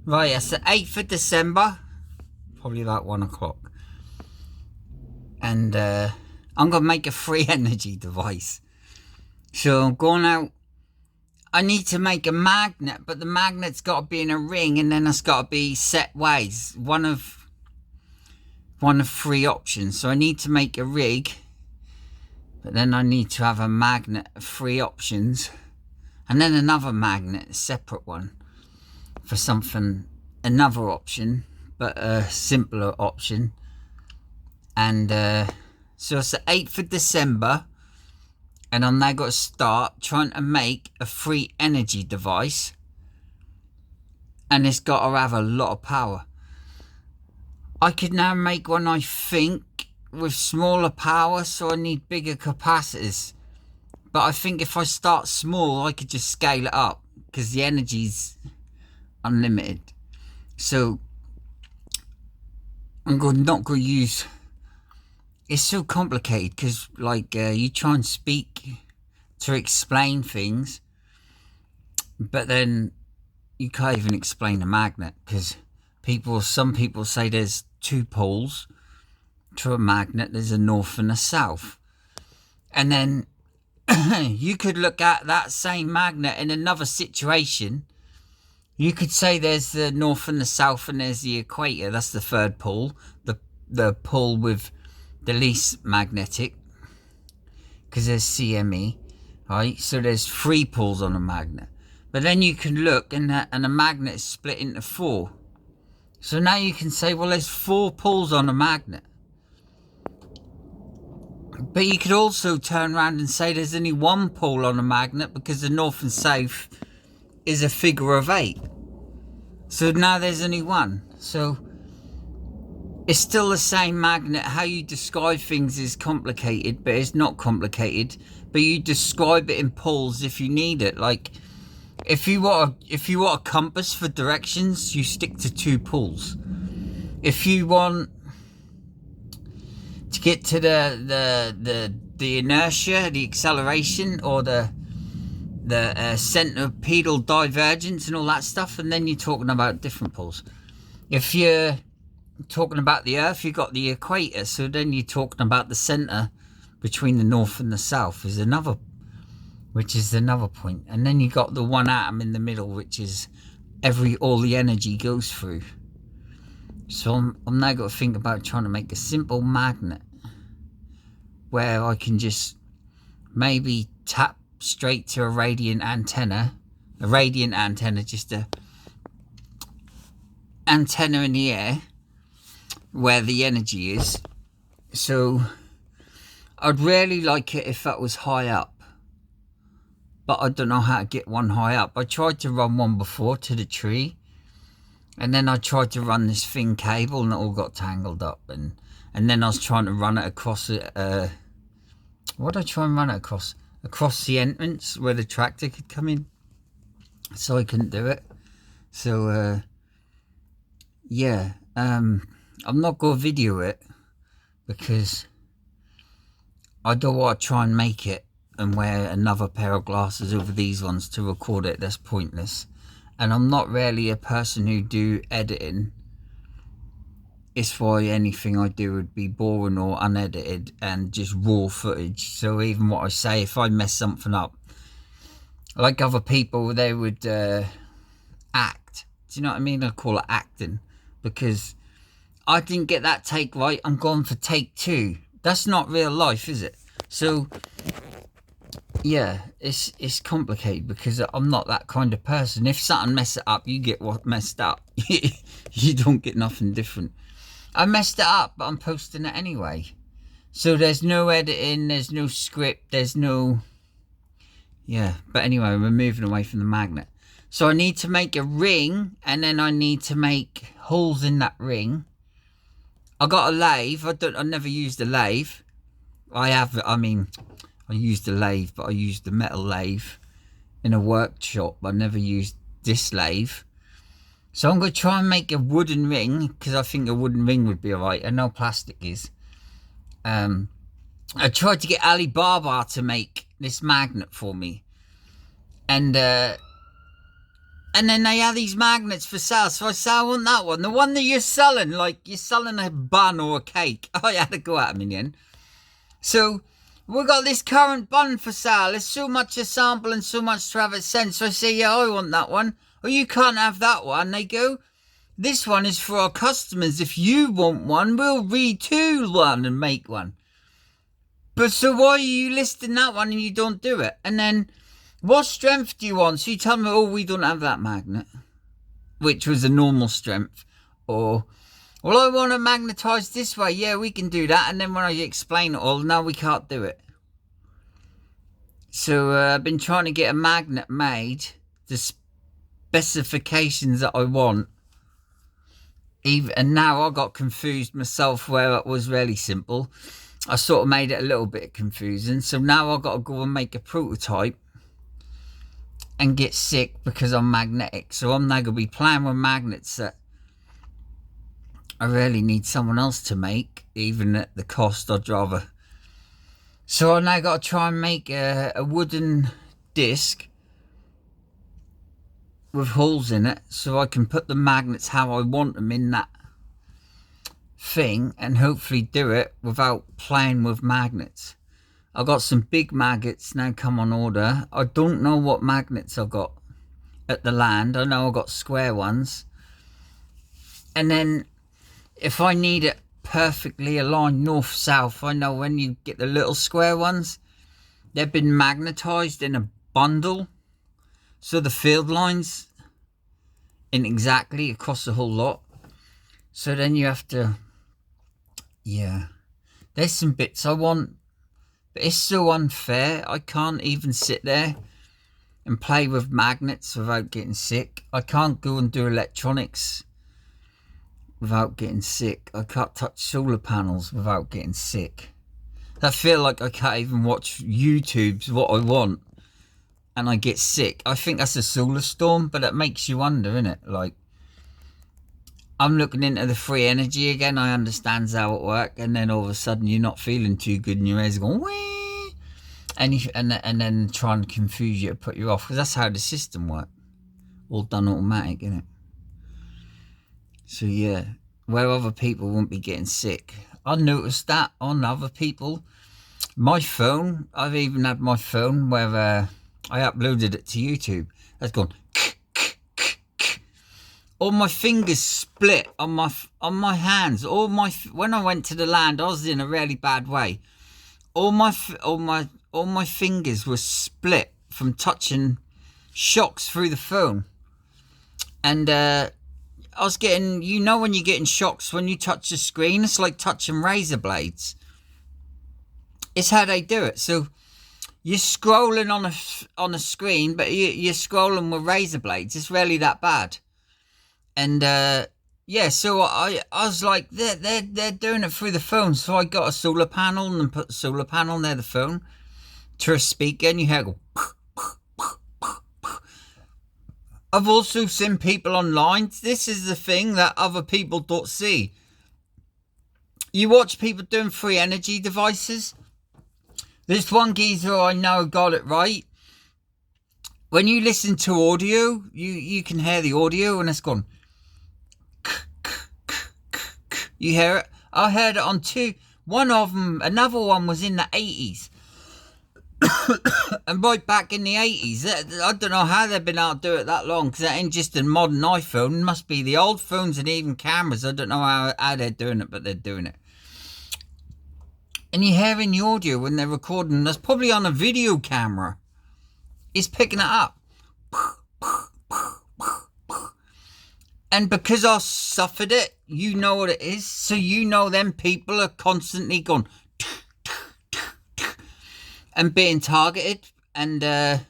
Right, it's the 8th of December, probably about 1 o'clock. And I'm going to make a free energy device. So I'm going out. I need to make a magnet, but the magnet's got to be in a ring, and then it's got to be set ways. One of three options. So I need to make a rig, but then I need to have a magnet of three options, and then another magnet, a separate one, for something, another option, but a simpler option. And so it's the 8th of December, and I'm now got to start trying to make a free energy device, and it's got to have a lot of power. I could now make one, I think, with smaller power, so I need bigger capacitors. But I think if I start small, I could just scale it up, because the energy's unlimited. So I'm not going to use... It's so complicated, because like you try and speak to explain things, but then you can't even explain a magnet, because some people say there's two poles to a magnet. There's a north and a south. And then you could look at that same magnet in another situation. You could say there's the north and the south, and there's the equator. That's the third pole, the pole with the least magnetic, because there's CME, right? So there's three poles on a magnet. But then you can look, and a magnet is split into four. So now you can say, well, there's four poles on a magnet. But you could also turn around and say there's only one pole on a magnet, because the north and south is a figure of 8. So now there's only one. So it's still the same magnet. How you describe things is complicated, but it's not complicated. But you describe it in poles if you need it. Like if you want a compass for directions, you stick to two poles. If you want to get to the inertia, the acceleration, or the centripetal divergence and all that stuff, and then you're talking about different poles. If you're talking about the Earth, you've got the equator, so then you're talking about the center between the north and the south, which is another point. And then you got the one atom in the middle, which is all the energy goes through. So I'm now got to think about trying to make a simple magnet where I can just maybe tap straight to a radiant antenna. A radiant antenna, just a antenna in the air where the energy is. So I'd really like it if that was high up, but I don't know how to get one high up. I tried to run one before to the tree, and then I tried to run this thin cable, and it all got tangled up. And then I was trying to run it across what did I try and run it across? Across the entrance where the tractor could come in. So I couldn't do it. So yeah, I'm not going to video it, because I don't want to try and make it and wear another pair of glasses over these ones to record it. That's pointless. And I'm not really a person who do editing. It's why anything I do would be boring or unedited and just raw footage. So even what I say, if I mess something up, like other people, they would act. Do you know what I mean? I call it acting, because I didn't get that take right. I'm going for take 2. That's not real life, is it? So yeah, it's complicated, because I'm not that kind of person. If something mess it up, you get what messed up. You don't get nothing different. I messed it up, but I'm posting it anyway. So there's no editing, there's no script, there's no... Yeah, but anyway, we're moving away from the magnet. So I need to make a ring, and then I need to make holes in that ring. I got a lathe. I never used a lathe. I used a lathe, but I used the metal lathe in a workshop. I never used this lathe. So I'm going to try and make a wooden ring, because I think a wooden ring would be alright. I know plastic is. I tried to get Alibaba to make this magnet for me. And And then they have these magnets for sale. So I say, I want that one. The one that you're selling, like you're selling a bun or a cake. I had to go at them in the end. So we got this current bun for sale. There's so much a sample and so much to have it sent. So I say, yeah, I want that one. Oh, you can't have that one. They go, this one is for our customers. If you want one, we'll retool one and make one. But so why are you listing that one and you don't do it? And then, what strength do you want? So you tell me, oh, we don't have that magnet, which was a normal strength. Or, well, I want to magnetize this way. Yeah, we can do that. And then when I explain it all, no, we can't do it. So I've been trying to get a magnet made, the specifications that I want. And now I got confused myself where it was really simple. I sort of made it a little bit confusing. So now I've got to go and make a prototype and get sick because I'm magnetic. So I'm now going to be playing with magnets that I really need someone else to make, even at the cost I'd rather. So I now got to try and make a wooden disc with holes in it so I can put the magnets how I want them in that thing and hopefully do it without playing with magnets. I've got some big magnets now come on order. I don't know what magnets I've got at the land. I know I've got square ones. And then if I need it perfectly aligned north-south, I know when you get the little square ones, they've been magnetized in a bundle. So the field lines in exactly across the whole lot. So then you have to, yeah. There's some bits I want. But it's so unfair. I can't even sit there and play with magnets without getting sick. I can't go and do electronics without getting sick. I can't touch solar panels without getting sick. I feel like I can't even watch YouTube's what I want and I get sick. I think that's a solar storm, but it makes you wonder, innit? Like, I'm looking into the free energy again. I understand how it works, and then all of a sudden you're not feeling too good, and your head's going wee, and then try and confuse you to put you off, because that's how the system works. All done automatic, isn't it? So yeah, where other people won't be getting sick. I noticed that on other people. My phone, I've even had my phone where I uploaded it to YouTube. That's gone. All my fingers split on my hands. When I went to the land, I was in a really bad way. All my fingers were split from touching shocks through the phone. And I was getting, you know, when you're getting shocks when you touch the screen, it's like touching razor blades. It's how they do it. So you're scrolling on a screen, but you're scrolling with razor blades. It's really that bad. And yeah, so I was like, they're doing it through the phone. So I got a solar panel and put the solar panel near the phone to a speaker, and you hear it go. I've also seen people online. This is the thing that other people don't see. You watch people doing free energy devices. This one geezer I know got it right. When you listen to audio, you can hear the audio and it's gone. You hear it? I heard it on two. One of them, another one was in the 80s. And right back in the 80s, I don't know how they've been able to do it that long, because that ain't just a modern iPhone. It must be the old phones and even cameras. I don't know how they're doing it, but they're doing it. And you're hearing the audio when they're recording. That's probably on a video camera. It's picking it up. And because I suffered it, you know what it is. So you know them people are constantly going and being targeted. And I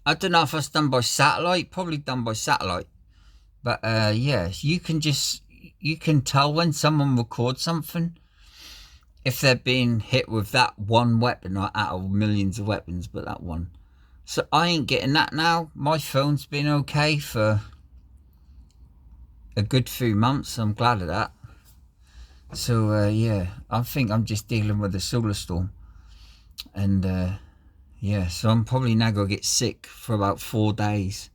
don't know if it's done by satellite. Probably done by satellite. But yeah, you can tell when someone records something if they're being hit with that one weapon, or out of millions of weapons, but that one. So I ain't getting that now. My phone's been okay for a good few months. I'm glad of that. So yeah, I think I'm just dealing with a solar storm. And Yeah, so I'm probably now going to get sick for about 4 days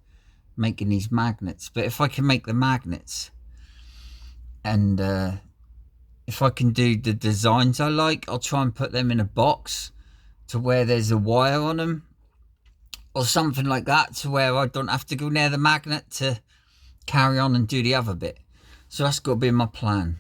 making these magnets. But if I can make the magnets and if I can do the designs I like, I'll try and put them in a box to where there's a wire on them or something like that, to where I don't have to go near the magnet to carry on and do the other bit. So that's got to be my plan.